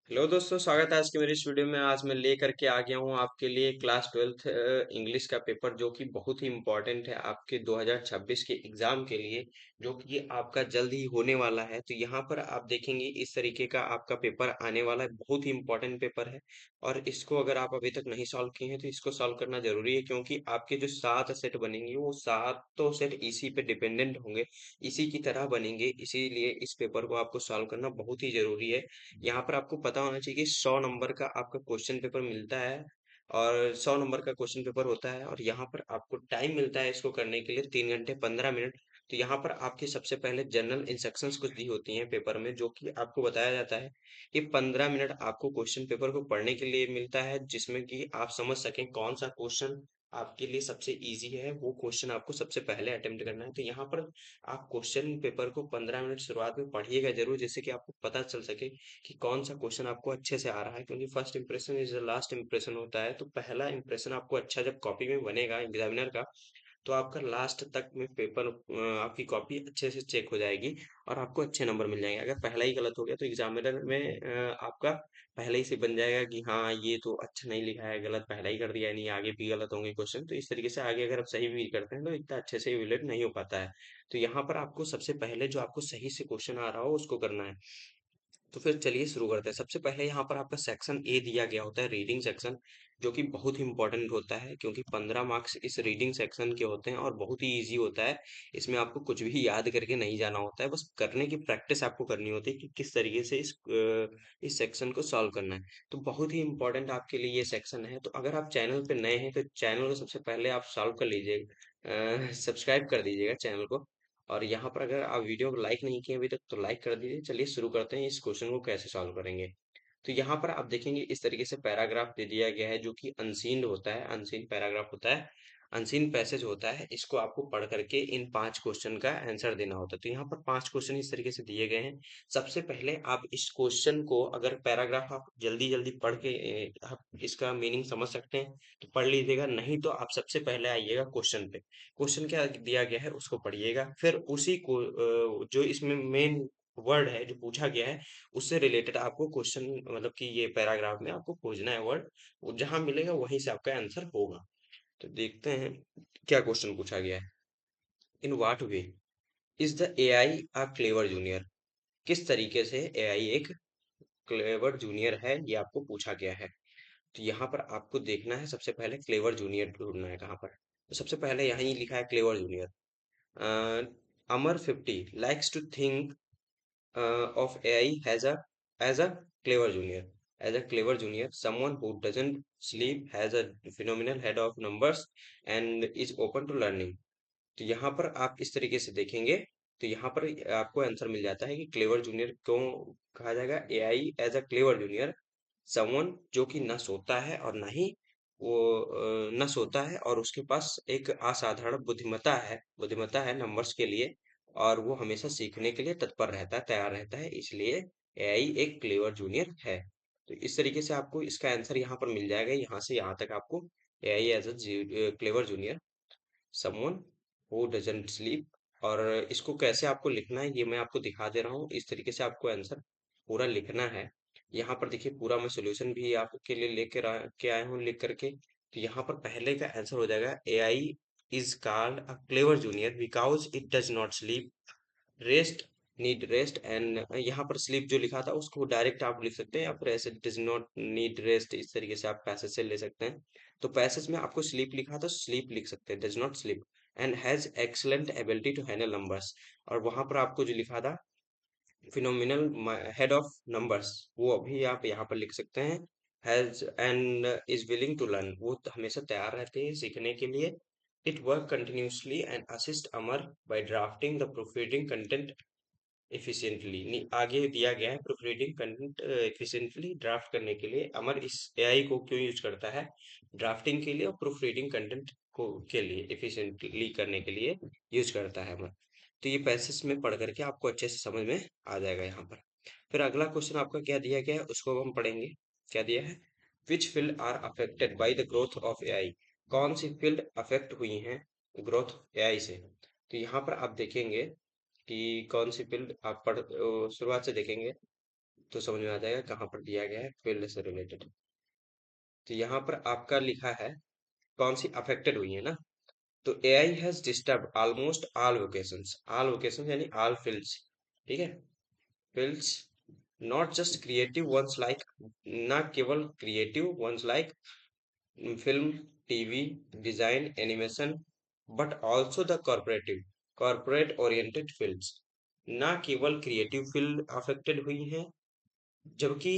Hello दोस्तों, स्वागत है आज की मेरी इस वीडियो में। आज मैं लेकर के आ गया हूँ आपके लिए क्लास 12th इंग्लिश का पेपर, जो कि बहुत ही इम्पोर्टेंट है आपके 2026 के एग्जाम के लिए, जो कि आपका जल्द ही होने वाला है। तो यहाँ पर आप देखेंगे इस तरीके का आपका पेपर आने वाला है। बहुत ही इम्पोर्टेंट पेपर है और इसको अगर आप अभी तक नहीं सॉल्व किए हैं तो इसको सॉल्व करना जरूरी है, क्योंकि आपके जो 7 सेट बनेंगे वो सातों सेट इसी पे डिपेंडेंट होंगे, इसी की तरह बनेंगे। इसीलिए इस पेपर को आपको सॉल्व करना बहुत ही जरूरी है। यहाँ पर आपको पता होना चाहिए कि 100 नंबर का आपका क्वेश्चन पेपर मिलता है और 100 नंबर का क्वेश्चन पेपर होता है, और यहाँ पर आपको टाइम मिलता है इसको करने के लिए 3 घंटे 15 मिनट। तो यहाँ पर आपके सबसे पहले जनरल इंस्ट्रक्शंस कुछ दी होती हैं पेपर में, जो कि आपको बताया जाता है कि 15 मिनट आपको क्वेश्चन पेपर को पढ़ने के लिए मिलता है, जिसमें कि आप समझ सकें कौन सा क्वेश्चन आपके लिए सबसे इजी है, वो क्वेश्चन आपको सबसे पहले अटेम्प्ट करना है। तो यहाँ पर आप क्वेश्चन पेपर को 15 मिनट शुरुआत में पढ़िएगा जरूर, जिससे कि आपको पता चल सके कि कौन सा क्वेश्चन आपको अच्छे से आ रहा है, क्योंकि first impression is the last impression होता है। तो पहला इंप्रेशन आपको अच्छा जब कॉपी में बनेगा एग्जामिनर का, तो आपका लास्ट तक में पेपर आपकी कॉपी अच्छे से चेक हो जाएगी और आपको अच्छे नंबर मिल जाएंगे। अगर पहला ही गलत हो गया तो एग्जामिनर में आपका पहले ही से बन जाएगा कि हाँ, ये तो अच्छा नहीं लिखा है, गलत पहला ही कर दिया है, नहीं आगे भी गलत होंगे क्वेश्चन। तो इस तरीके से आगे अगर आप सही भी करते हैं तो इतना अच्छे से इवेलुएट नहीं हो पाता है। तो यहाँ पर आपको सबसे पहले जो आपको सही से क्वेश्चन आ रहा हो उसको करना है। तो फिर चलिए शुरू करते हैं। सबसे पहले यहाँ पर आपका सेक्शन ए दिया गया होता है, रीडिंग सेक्शन, जो कि बहुत ही इंपॉर्टेंट होता है, क्योंकि 15 मार्क्स इस रीडिंग सेक्शन के होते हैं और बहुत ही इजी होता है। इसमें आपको कुछ भी याद करके नहीं जाना होता है, बस करने की प्रैक्टिस आपको करनी होती है कि किस तरीके से इस सेक्शन को सॉल्व करना है। तो बहुत ही इंपॉर्टेंट आपके लिए ये सेक्शन है। तो अगर आप चैनल पे नए हैं तो चैनल को सबसे पहले आप सॉल्व कर लीजिएगा, सब्सक्राइब कर दीजिएगा चैनल को। और यहाँ पर अगर आप वीडियो को लाइक नहीं किए अभी तक तो लाइक कर दीजिए। चलिए शुरू करते हैं इस क्वेश्चन को कैसे सॉल्व करेंगे। तो यहाँ पर आप देखेंगे इस तरीके से पैराग्राफ दे दिया गया है, जो कि अनसीन्ड होता है, अनसीन पैराग्राफ होता है, अनसीन पैसेज होता है। इसको आपको पढ़ करके इन 5 क्वेश्चन का आंसर देना होता है। तो यहाँ पर 5 क्वेश्चन इस तरीके से दिए गए हैं। सबसे पहले आप इस क्वेश्चन को, अगर पैराग्राफ आप जल्दी जल्दी पढ़ के आप इसका मीनिंग समझ सकते हैं तो पढ़ लीजिएगा, नहीं तो आप सबसे पहले आइएगा क्वेश्चन पे। क्वेश्चन क्या दिया गया है उसको पढ़िएगा, फिर उसी को जो इसमें मेन वर्ड है जो पूछा गया है उससे रिलेटेड आपको क्वेश्चन, मतलब कि ये पैराग्राफ में आपको खोजना है वर्ड, वो जहां मिलेगा वहीं से आपका आंसर होगा। तो देखते हैं क्या क्वेश्चन पूछा गया है। In what way is the AI a clever junior? किस तरीके से एआई एक क्लेवर जूनियर है, ये आपको पूछा गया है। तो यहाँ पर आपको देखना है, सबसे पहले क्लेवर जूनियर ढूंढना है कहाँ पर। तो सबसे पहले यहाँ ही लिखा है clever junior. Amar 50 likes to think of AI as a clever junior. As a clever junior, someone who doesn't sleep, has a phenomenal head of numbers, and is open to learning. तो यहाँ पर आप इस तरीके से देखेंगे तो यहाँ पर आपको आंसर मिल जाता है कि क्लेवर जूनियर क्यों कहा जाएगा। AI as a clever junior, someone जो कि न सोता है और न ही वो न सोता है, और उसके पास एक असाधारण बुद्धिमत्ता है नंबर्स के लिए, और वो हमेशा सीखने के लिए तत्पर रहता है, तैयार रहता है, इसलिए एआई एक क्लेवर जूनियर है। तो इस तरीके से आपको इसका आंसर यहाँ पर मिल जाएगा, यहाँ से यहाँ तक आपको AI as a clever junior, someone who doesn't sleep. और इसको कैसे आपको लिखना है ये मैं आपको दिखा दे रहा हूँ। इस तरीके से आपको आंसर पूरा लिखना है। यहाँ पर देखिए पूरा मैं सॉल्यूशन भी आपके लिए लेकर के आया हूँ लिख करके। तो यहाँ पर पहले का आंसर हो जाएगा, AI is called a clever junior because it does not sleep, rest, need rest. And यहाँ पर स्लीप जो लिखा था उसको डायरेक्ट आप लिख सकते हैं, या फिर ऐसे डज नॉट नीड रेस्ट, इस तरीके से आप पैसेज से ले सकते हैं। तो पैसेज में आपको स्लीप लिखा था, स्लीप लिख सकते हैं, does not sleep. And has excellent ability to handle numbers, और वहां पर आपको जो लिखा था फिनोमिनल हेड ऑफ नंबर्स, वो अभी आप यहाँ पर लिख सकते हैं। Has and is willing to learn, वो तो हमेशा तैयार रहते हैं सीखने के लिए। It work continuously and assist अमर by drafting the proofreading content efficiently. नहीं, आगे दिया गया है proof reading content efficiently draft करने के लिए अमर इस एआई को क्यों यूज करता है, ड्राफ्टिंग के लिए और प्रूफ रीडिंग कंटेंट को के लिए एफिशिएंटली करने के लिए यूज करता है अमर। तो ये पैसेज में पढ़ करके आपको अच्छे से समझ में आ जाएगा यहाँ पर। फिर अगला क्वेश्चन आपका क्या दिया गया है उसको हम पढ़ेंगे। क्या दिया है, which field are affected by the growth of AI? कौन सी फील्ड अफेक्ट हुई हैं ग्रोथ एआई से? तो यहाँ पर आप देखेंगे कि कौन सी फील्ड आप शुरुआत से देखेंगे। तो समझ में आ जाएगा कहाँ पर दिया गया है फील्ड से रिलेटेड। तो यहाँ पर आपका लिखा है कौन सी अफेक्टेड हुई है ना। तो AI has disturb almost all vocations यानी ऑल फील्ड्स। ठीक है, fields not just creative ones like, ना केवल creative ones like film, TV, design, animation, but also the corporate oriented fields. ना केवल क्रिएटिव फील्ड अफेक्टेड हुई हैं, जबकि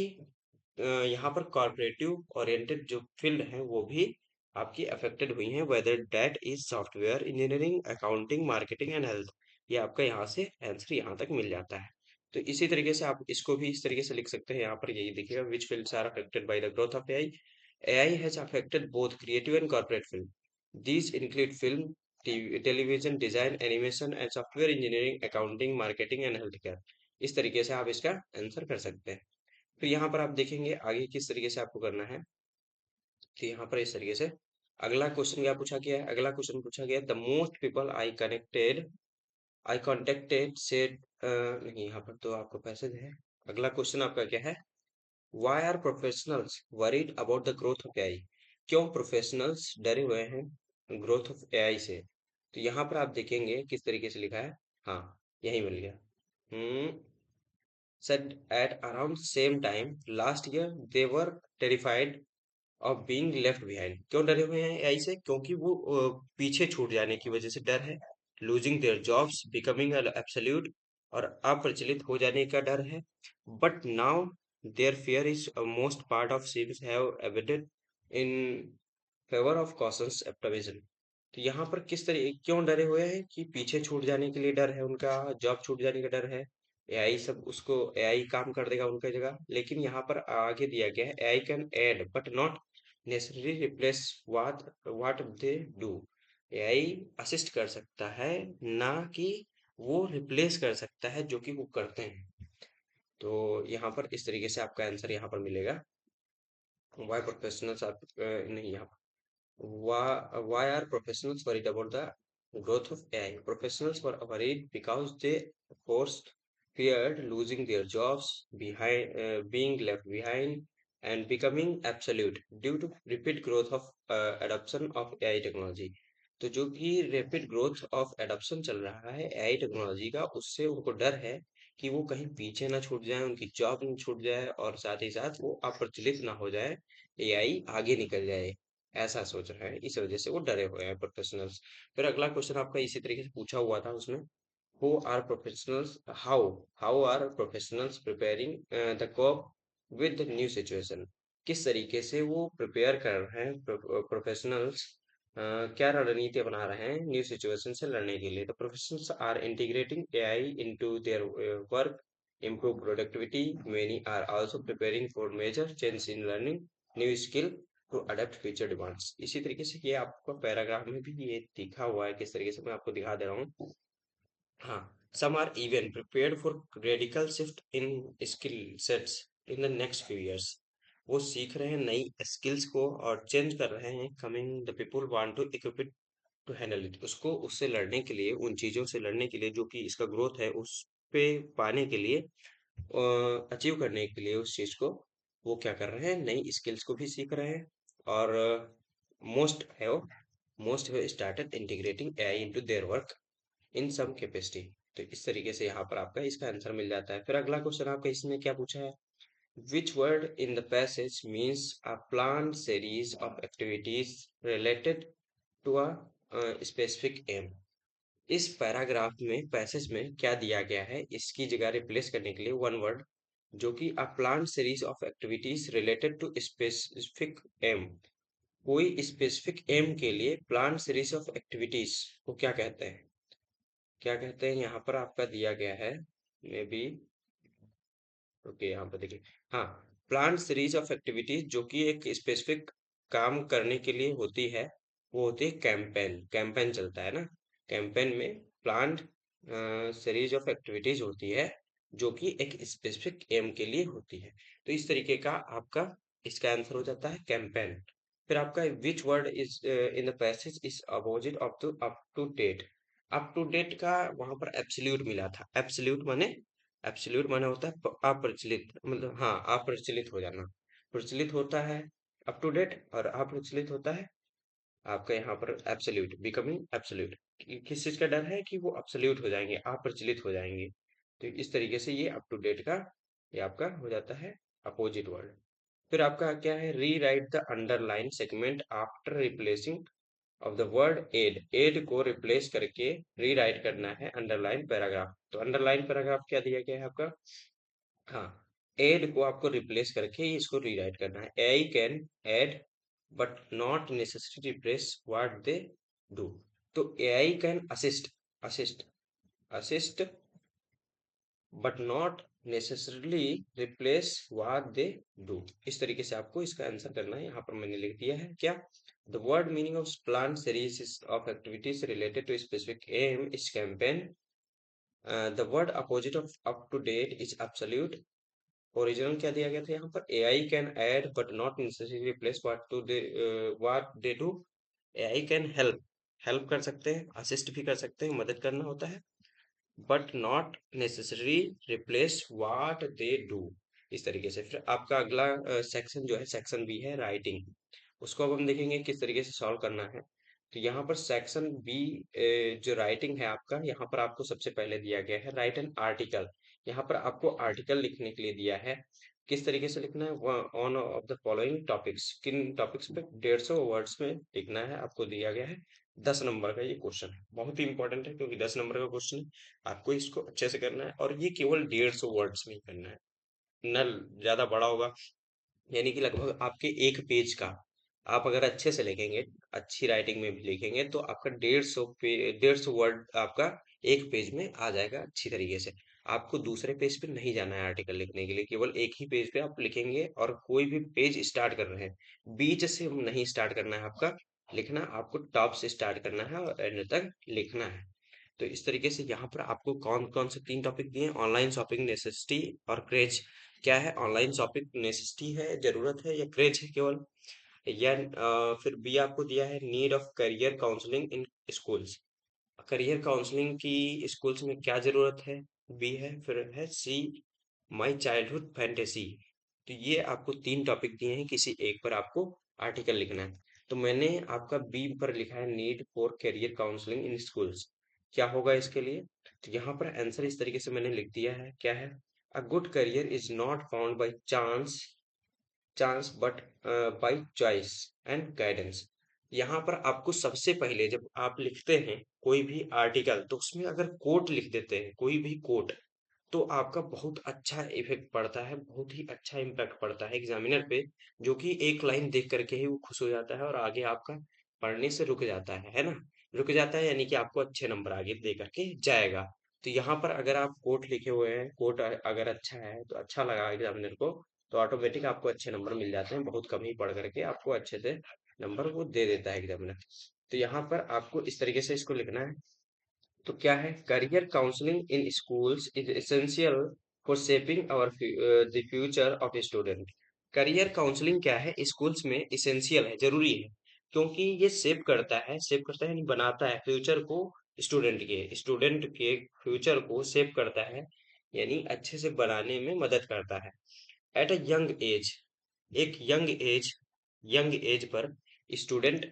यहाँ पर कॉर्पोरेटिव ओरिएंटेड जो फील्ड है वो भी आपकी अफेक्टेड हुई हैं, whether that is software engineering, accounting, marketing and health. ये आपका यहाँ से आंसर यहाँ तक मिल जाता है। तो इसी तरीके से आप इसको भी इस तरीके से लिख सकते हैं। यहाँ पर यही देखिएगा, which fields are affected by the growth of AI. AI has affected both creative and corporate field. These include film, television, design, animation and software engineering, accounting, marketing and health care. इस तरीके से आप इसका answer कर सकते हैं। तो यहाँ पर आप देखेंगे आगे किस तरीके से आपको करना है। तो यहाँ पर इस तरीके से अगला क्वेश्चन क्या पूछा गया है, अगला क्वेश्चन पूछा गया the most people I contacted said, नहीं यहाँ पर तो आपको पैसेज है। अगला क्वेश्चन आपका क्या है, why are professionals worried about the growth of AI. क्यों प्रोफेशनल्स डरे हुए हैं ग्रोथ ऑफ एआई से। तो यहाँ पर आप देखेंगे किस तरीके से लिखा है। हाँ, यही मिल गया। said at around same time last year they were terrified of being left behind। क्यों डरे हुए हैं एआई से, क्योंकि वो पीछे छूट जाने की वजह से डर है। Losing their jobs, becoming absolute, और अप्रचलित हो जाने का डर है। But now their fear is most part of seems have avoided in favour of cautious optimism. तो यहाँ पर किस तरह क्यों डरे हुए हैं कि पीछे छूट जाने के लिए डर है उनका, जॉब छूट जाने का डर है। एआई सब उसको एआई काम कर देगा उनका जगह। लेकिन यहाँ पर आगे दिया गया है AI can add but not necessary replace what what they do. AI assist कर सकता है, ना कि वो रिप्लेस कर सकता है जो कि वो करते हैं। तो यहाँ पर इस तरीके से आपका आंसर यहाँ पर मिलेगा। वाई प्रोफेशनल्स आप नहीं, यहाँ why are professionals worried about the growth of AI? Professionals were worried because they first feared losing their jobs, being left behind, and becoming obsolete due to rapid growth of adoption of AI technology। तो जो कि rapid growth of adoption चल रहा है AI technology का, उससे उनको डर है कि वो कहीं पीछे ना छूट जाए, उनकी जॉब ना छूट जाए, और साथ ही साथ वो अप्रचलित ना हो जाए, एआई आगे निकल जाए, ऐसा सोच रहे हैं। इस वजह से वो डरे हुए हैं प्रोफेशनल्स। फिर अगला क्वेश्चन आपका इसी तरीके से पूछा हुआ था उसमें, who are professionals how how are professionals preparing the cope with new situation. किस तरीके से वो प्रिपेयर कर रहे हैं प्रोफेशनल्स, क्या रणनीति बना रहे हैं न्यू सिचुएशन से लड़ने के लिए। तो professionals are integrating AI into their work, improve productivity, many are also preparing for major change in learning new skill to adept future demands. इसी तरीके से ये आपको पैराग्राफ में भी ये दिखा हुआ है, किस तरीके से मैं आपको दिखा दे रहा हूँ। हाँ, some are even prepared for radical shift in skill sets in the next few years. वो सीख रहे हैं नई स्किल्स को और चेंज कर रहे हैं। Coming the people want to equip it to handle it. उसको उससे लड़ने के लिए, उन चीजों से लड़ने के लिए जो कि इसका ग्रोथ है उस पे पाने के लिए, अचीव करने के लिए उस चीज को, वो क्या कर रहे हैं, नई स्किल्स को भी सीख रहे हैं। और most have most have started integrating AI into their work in some capacity. तो इस तरीके से यहाँ पर आपका इसका आंसर मिल जाता है। फिर अगला क्वेश्चन आपका इसमें क्या पूछा है, which word in the passage means a planned series of activities related to a specific aim। इस पैराग्राफ में पैसेज में क्या दिया गया है, इसकी जगह रिप्लेस करने के लिए वन वर्ड, जो कि a plan series of activities related to specific aim. कोई स्पेसिफिक एम के लिए प्लान सीरीज ऑफ एक्टिविटीज को क्या कहते हैं, क्या कहते हैं यहाँ पर आपका दिया गया है। मे बी ओके, यहाँ पर देखिए, हाँ, प्लान सीरीज ऑफ एक्टिविटीज जो कि एक स्पेसिफिक काम करने के लिए होती है, वो होती है कैंपेन। कैंपेन चलता है ना, कैंपेन में प्लान्ड सीरीज ऑफ एक्टिविटीज होती है जो कि एक स्पेसिफिक एम के लिए होती है। तो इस तरीके का आपका इसका आंसर हो जाता है कैंपेन। फिर आपका which word is in the passage is opposite of the up to date. Up to date का वहां पर एब्सोल्यूट मिला था। एब्सोल्यूट माने एब्सोल्यूट माने होता है अप्रचलित, मतलब हाँ, अप्रचलित हो जाना। प्रचलित होता है अप टू डेट, और अप्रचलित होता है आपका यहाँ पर एब्सोल्यूट, बिकमिंग एब्सोल्यूट। किस चीज का डर है कि वो एब्सोल्यूट हो जाएंगे, अप्रचलित हो जाएंगे। तो इस तरीके से ये अप टू डेट का ये आपका हो जाता है अपोजिट वर्ड। फिर आपका क्या है, rewrite the underline segment after replacing of the word add. Add को रिप्लेस करके री राइट करना है अंडरलाइन पैराग्राफ। तो अंडरलाइन पैराग्राफ क्या दिया गया है आपका, हाँ, एड को आपको रिप्लेस करके इसको रीराइट करना है। I can add but not necessary replace what they do. तो AI can assist, assist, assist but not necessarily replace what they do. इस तरीके से आपको इसका आंसर करना है। यहाँ पर मैंने लिख दिया है क्या, the word meaning of plan series of activities related to specific aim is campaign. The word opposite of up to date is absolute. Original क्या दिया गया था यहाँ पर, AI can add but not necessary replace what they do. AI can help, help कर सकते हैं, assist भी कर सकते हैं, मदद करना होता है, but not necessary replace what they do. इस तरीके से फिर आपका अगला सेक्शन जो है, सेक्शन बी है राइटिंग। उसको अब हम देखेंगे किस तरीके से सॉल्व करना है। तो यहाँ पर सेक्शन बी जो राइटिंग है आपका, यहाँ पर आपको सबसे पहले दिया गया है राइट एन आर्टिकल। यहाँ पर आपको आर्टिकल लिखने के लिए दिया है। किस तरीके से लिखना है, on off the following topics, किन टॉपिक्स पे 150 वर्ड्स में लिखना है आपको दिया गया है। 10 नंबर का ये क्वेश्चन है, बहुत ही इंपॉर्टेंट है क्योंकि 10 नंबर का क्वेश्चन है। आपको इसको अच्छे से करना है, और ये केवल 150 वर्ड्स में ही करना है, न ज्यादा बड़ा होगा। यानी कि लगभग आपके एक पेज का, आप अगर अच्छे से लिखेंगे, अच्छी राइटिंग में भी लिखेंगे, तो आपका 150 वर्ड आपका एक पेज में आ जाएगा अच्छी तरीके से। आपको दूसरे पेज पे नहीं जाना है आर्टिकल लिखने के लिए, केवल एक ही पेज पे आप लिखेंगे। और कोई भी पेज स्टार्ट कर रहे हैं, बीच से नहीं स्टार्ट करना है आपका लिखना, आपको टॉप से स्टार्ट करना है और एंड तक लिखना है। तो इस तरीके से यहाँ पर आपको कौन कौन से 3 टॉपिक दिए हैं, ऑनलाइन शॉपिंग नेसेसिटी और क्रेज। क्या है, ऑनलाइन शॉपिंग नेसेसिटी है, जरूरत है, या क्रेज है केवल, या फिर बी आपको दिया है need of career counselling in schools. Career counselling की स्कूल्स में क्या जरूरत है, बी है। फिर है सी, माय चाइल्डहुड फैंटेसी। तो ये आपको 3 टॉपिक दिए हैं, किसी एक पर आपको आर्टिकल लिखना है। तो मैंने आपका बी पर लिखा है need for career counselling in schools. क्या होगा इसके लिए, तो यहाँ पर आंसर इस तरीके से मैंने लिख दिया है, क्या है, a good career is not found by chance, chance but by choice and guidance. यहाँ पर आपको सबसे पहले जब आप लिखते हैं कोई भी आर्टिकल, तो उसमें अगर कोट लिख देते हैं, कोई भी कोट, तो आपका बहुत अच्छा इफेक्ट पड़ता है, बहुत ही अच्छा इम्पैक्ट पड़ता है एग्जामिनर पे, जो कि एक लाइन देख करके ही वो खुश हो जाता है और आगे आपका पढ़ने से रुक जाता है ना। रुक जाता है यानी कि आपको अच्छे नंबर आगे दे करके जाएगा। तो यहाँ पर अगर आप कोट लिखे हुए हैं, कोट अगर अच्छा है तो अच्छा लगा एग्जामिनर को, तो ऑटोमेटिक आपको अच्छे नंबर मिल जाते हैं, बहुत कम ही पढ़ करके आपको अच्छे से नंबर वो दे देता है एग्जामिनर। तो यहाँ पर आपको इस तरीके से इसको लिखना है। तो क्या है, career counselling in schools is essential for shaping our the future of student. Career counselling क्या है, स्कूल्स में एसेंशियल है, जरूरी है, क्योंकि ये शेप करता है यानी बनाता है फ्यूचर को, स्टूडेंट के फ्यूचर को शेप करता है, यानी अच्छे से बनाने में मदद करता है। एट अ यंग एज, एक यंग एज पर स्टूडेंट,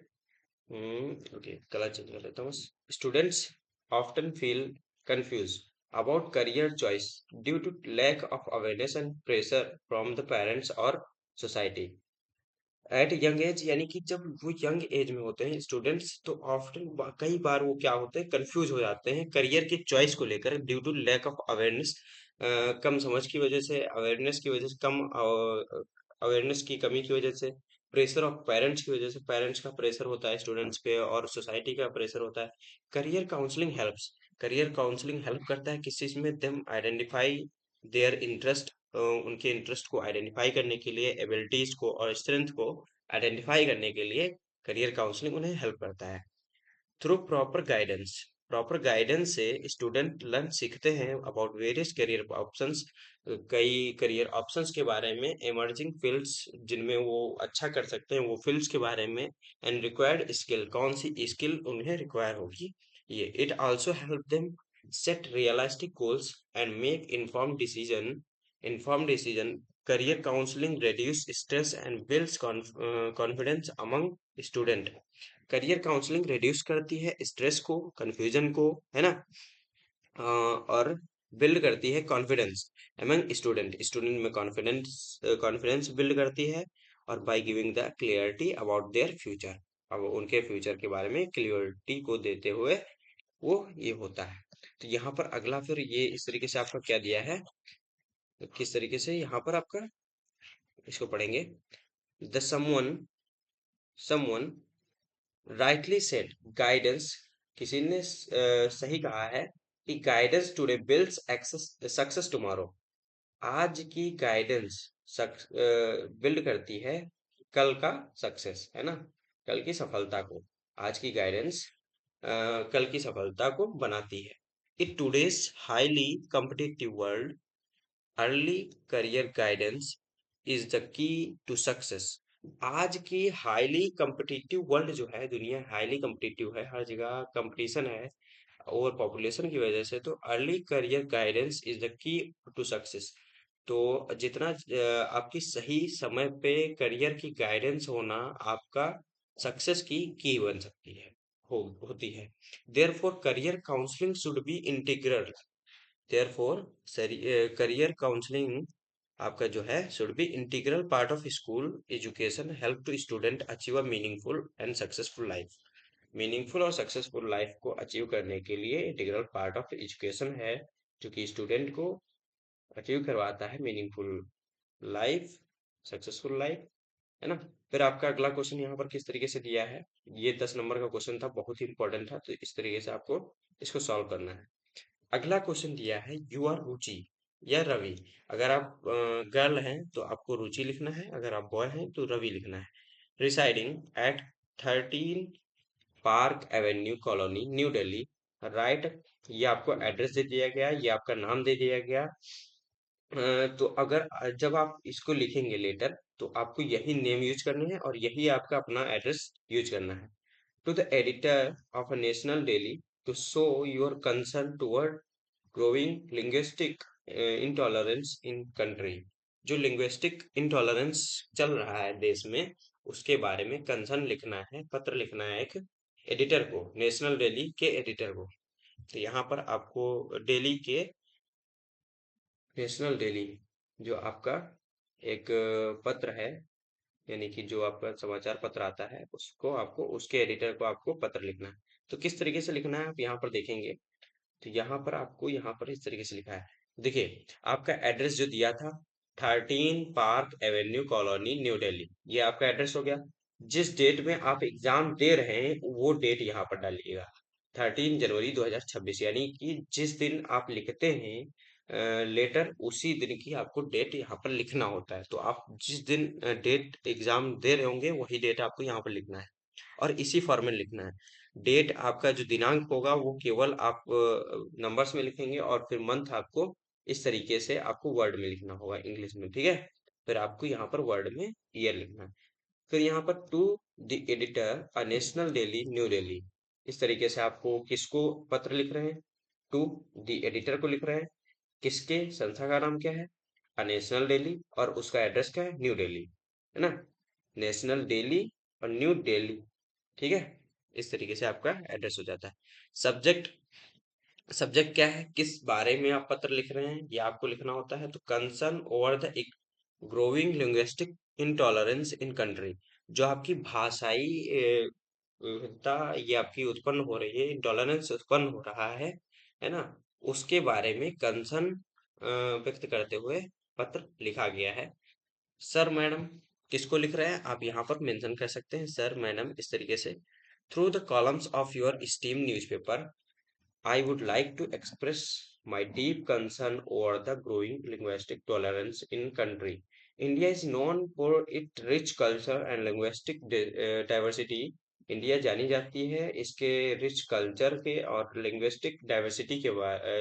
ओके, कलर चेंज कर लेता हूँ। Students often feel confuse about career choice due to lack of awareness and pressure from the parents और सोसाइटी। एट यंग एज यानी कि जब वो यंग एज में होते हैं स्टूडेंट्स, तो ऑफ्टन कई बार वो क्या होते हैं, कंफ्यूज हो जाते हैं करियर की चॉइस को लेकर, due to lack of awareness, कम समझ की वजह से, अवेयरनेस की वजह से, कम अवेयरनेस की कमी की वजह से, प्रेशर ऑफ पेरेंट्स की वजह से, पेरेंट्स का प्रेशर होता है स्टूडेंट्स पे और सोसाइटी का प्रेशर होता है। Career counselling helps, career counselling help करता है किस चीज में, देम आइडेंटिफाई देयर इंटरेस्ट, उनके इंटरेस्ट को आइडेंटिफाई करने के लिए, एबिलिटीज को और स्ट्रेंथ को आइडेंटिफाई करने के लिए करियर काउंसलिंग उन्हें हेल्प करता है। थ्रू प्रॉपर गाइडेंस से स्टूडेंट लर्न सीखते हैं अबाउट वेरियस करियर ऑप्शंस, कई करियर ऑप्शंस के बारे में, इमर्जिंग फील्ड्स जिनमें वो अच्छा कर सकते हैं वो फील्ड्स के बारे में, एंड रिक्वायर्ड स्किल, कौन सी स्किल उन्हें रिक्वायर होगी ये। It also help them set realistic goals and make informed decision. Career counseling reduce stress and builds confidence among student. Career counselling reduce करती है स्ट्रेस को, कंफ्यूजन को, है ना, और बिल्ड करती है कॉन्फिडेंस एमंग स्टूडेंट, स्टूडेंट में कॉन्फिडेंस बिल्ड करती है, और by giving the clarity about their future, अब उनके फ्यूचर के बारे में क्लियरिटी को देते हुए वो ये होता है। तो यहाँ पर अगला फिर ये इस तरीके से आपका क्या दिया है, किस तरीके से यहाँ पर आपका इसको पढ़ेंगे। The someone rightly said guidance, किसी ने सही कहा है कि guidance today builds success tomorrow, आज की गाइडेंस बिल्ड करती है कल का सक्सेस, है ना, कल की सफलता को, आज की गाइडेंस कल की सफलता को बनाती है। In today's highly competitive world, early career guidance is the key to success. आज की हाईली कॉम्पिटिटिव वर्ल्ड जो है, दुनिया हाईली कॉम्पिटिटिव है, हर जगह कंपटीशन है और पॉपुलेशन की वजह से, तो early career guidance is the key to success. तो जितना आपकी सही समय पे करियर की गाइडेंस होना आपका सक्सेस की बन सकती है, होती है। Therefore career counselling should be integral, therefore career counselling आपका जो है should be integral part of school education, help to student achieve a meaningful and successful life. Meaningful और सक्सेसफुल लाइफ को अचीव करने के लिए इंटीग्रल पार्ट ऑफ एजुकेशन है, जो कि स्टूडेंट को अचीव करवाता है मीनिंगफुल लाइफ, सक्सेसफुल लाइफ, है ना। फिर आपका अगला क्वेश्चन यहाँ पर किस तरीके से दिया है, ये 10 नंबर का क्वेश्चन था, बहुत ही इंपॉर्टेंट था, तो इस तरीके से आपको इसको सॉल्व करना है। अगला क्वेश्चन दिया है यू आर रुचि या रवि। अगर आप गर्ल हैं तो आपको रुचि लिखना है, अगर आप बॉय हैं तो रवि लिखना है। Residing at 13 Park Avenue Colony New Delhi, right, ये आपको एड्रेस दे दिया गया, ये आपका नाम दे दिया गया। तो अगर जब आप इसको लिखेंगे लेटर, तो आपको यही नेम यूज करनी है और यही आपका अपना एड्रेस यूज करना है। To the editor of a national daily to show your concern toward growing linguistic intolerance in country, जो लिंग्विस्टिक इंटॉलरेंस चल रहा है देश में, उसके बारे में कंसर्न लिखना है, पत्र लिखना है एक एडिटर को, नेशनल डेली के एडिटर को। तो यहाँ पर आपको डेली के, नेशनल डेली जो आपका एक पत्र है, यानी कि जो आपका समाचार पत्र आता है, उसको आपको, उसके एडिटर को आपको पत्र लिखना है। तो किस तरीके से लिखना है आप यहाँ पर देखेंगे। तो यहाँ पर आपको, यहाँ पर इस तरीके से लिखा है, देखिए आपका एड्रेस जो दिया था 13 Park Avenue Colony New Delhi, ये आपका एड्रेस हो गया। जिस डेट में आप एग्जाम दे रहे हैं वो डेट यहाँ पर डालिएगा, 13 जनवरी 2026, यानी कि जिस दिन आप लिखते हैं लेटर, उसी दिन की आपको डेट यहाँ पर लिखना होता है। तो आप जिस दिन डेट एग्जाम दे रहे होंगे वही डेट आपको यहाँ पर लिखना है, और इसी फॉर्मेट लिखना है। डेट आपका जो दिनांक होगा वो केवल आप नंबर्स में लिखेंगे, और फिर मंथ आपको इस तरीके से आपको वर्ड में लिखना होगा, इंग्लिश में, ठीक है। फिर आपको यहाँ पर वर्ड में ईयर लिखना है। फिर यहाँ पर to the editor a national daily New Delhi, इस तरीके से आपको किसको पत्र लिख रहे हैं, टू द एडिटर को लिख रहे हैं, किसके, संस्था का नाम क्या है, अ नेशनल दिल्ली, और उसका एड्रेस क्या है, न्यू दिल्ली, है ना, नेशनल दिल्ली और न्यू दिल्ली, ठीक है। इस तरीके से आपका एड्रेस हो जाता है। सब्जेक्ट, सब्जेक्ट क्या है, किस बारे में आप पत्र लिख रहे हैं, ये आपको लिखना होता है। तो concern over the growing linguistic intolerance in country, जो आपकी भाषाई विविधता ये आपकी उत्पन्न हो रही है, इंटॉलरेंस उत्पन्न हो रहा है ना, उसके बारे में कंसर्न व्यक्त करते हुए पत्र लिखा गया है। सर मैडम, किसको लिख रहे हैं आप यहाँ पर मेंशन कर सकते हैं, सर मैडम, इस तरीके से। Through the columns of your steam newspaper I would like to express my deep concern over the growing linguistic tolerance in country. India is known for its rich culture and linguistic diversity. India जानी जाती है इसके rich culture के और linguistic diversity के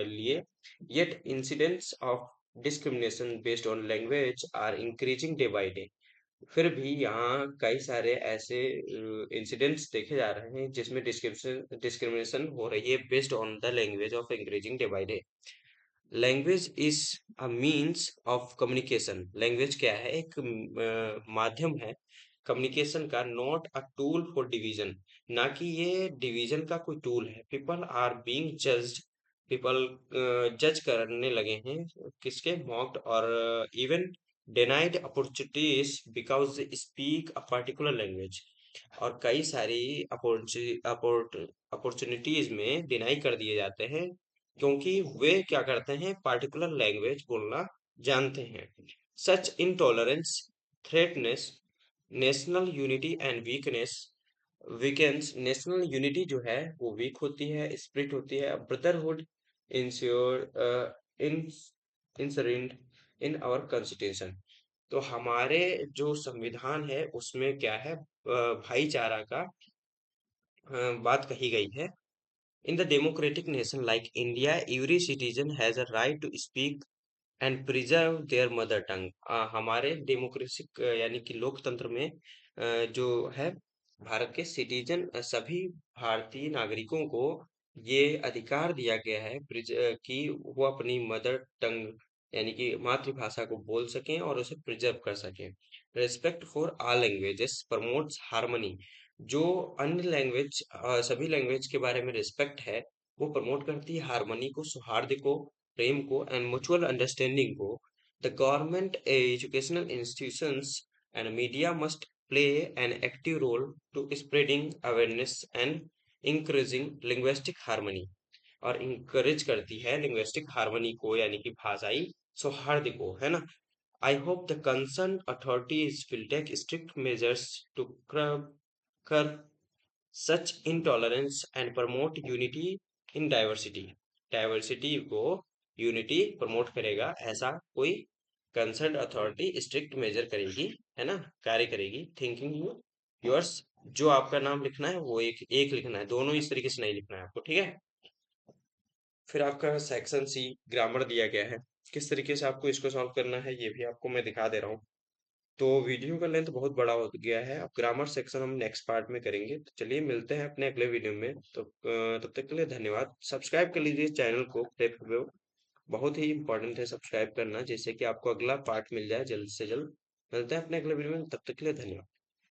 लिए। Yet incidents of discrimination based on language are increasing day by day. फिर भी यहाँ कई सारे ऐसे इंसिडेंट्स देखे जा रहे हैं जिसमें डिस्क्रिमिनेशन हो रही है based on the language of increasing divide. Language is a means of communication. Language क्या है? एक माध्यम है कम्युनिकेशन का, not a tool for division. ना कि ये डिवीजन का कोई टूल है। People are being judged. People जज करने लगे हैं, किसके? मॉक्ड और even denied opportunities because they speak a particular language. और कई सारी अपॉर्चुनिटीज में डिनाई कर दिए जाते हैं क्योंकि वे क्या करते हैं? पार्टिकुलर लैंग्वेज बोलना जानते हैं। Such intolerance threatens national unity and weakens. National unity जो है वो वीक होती है, स्प्लिट होती है। Brotherhood ensure in enshrined in our constitution. तो हमारे जो संविधान है उसमें क्या है? भाईचारा का बात कही गई है। In the democratic nation like India, every citizen has a right to speak and preserve their mother tongue। हमारे डेमोक्रेसी यानी कि लोकतंत्र में जो है भारत के सिटीजन सभी भारतीय नागरिकों को ये अधिकार दिया गया है कि वो अपनी मदर टंग यानी कि मातृभाषा को बोल सकें और उसे प्रिजर्व कर सकें। Respect for all languages promotes harmony. जो अन्य लैंग्वेज सभी लैंग्वेज के बारे में रिस्पेक्ट है वो प्रमोट करती है हार्मनी को, सौहार्द को, प्रेम को एंड म्यूचुअल अंडरस्टैंडिंग को। The government, educational institutions and media must play an active role to spreading awareness and increasing linguistic harmony. और इंकरेज करती है लिंग्विस्टिक हार्मनी को यानी कि भाषाई सौहार्द को, है ना? I hope the concerned authorities will take strict measures to curb such intolerance and promote unity in diversity। Diversity को यूनिटी प्रमोट करेगा ऐसा कोई कंसर्न अथॉरिटी स्ट्रिक्ट मेजर करेगी, है ना? कार्य करेगी। Thinking yours. जो आपका नाम लिखना है वो एक एक लिखना है, दोनों इस तरीके से नहीं लिखना है आपको, ठीक है? फिर आपका सेक्शन सी ग्रामर दिया गया है। किस तरीके से आपको इसको सॉल्व करना है ये भी आपको मैं दिखा दे रहा हूँ। तो वीडियो का लेंथ बहुत बड़ा हो गया है, अब ग्रामर सेक्शन हम नेक्स्ट पार्ट में करेंगे। तो चलिए मिलते हैं अपने अगले वीडियो में। तो तब तक के लिए धन्यवाद। सब्सक्राइब कर लीजिए चैनल को, बहुत ही इंपॉर्टेंट है सब्सक्राइब करना, जिससे कि आपको अगला पार्ट मिल जाए जल्द से जल्द। मिलते हैं अपने अगले वीडियो में, तब तक के लिए धन्यवाद।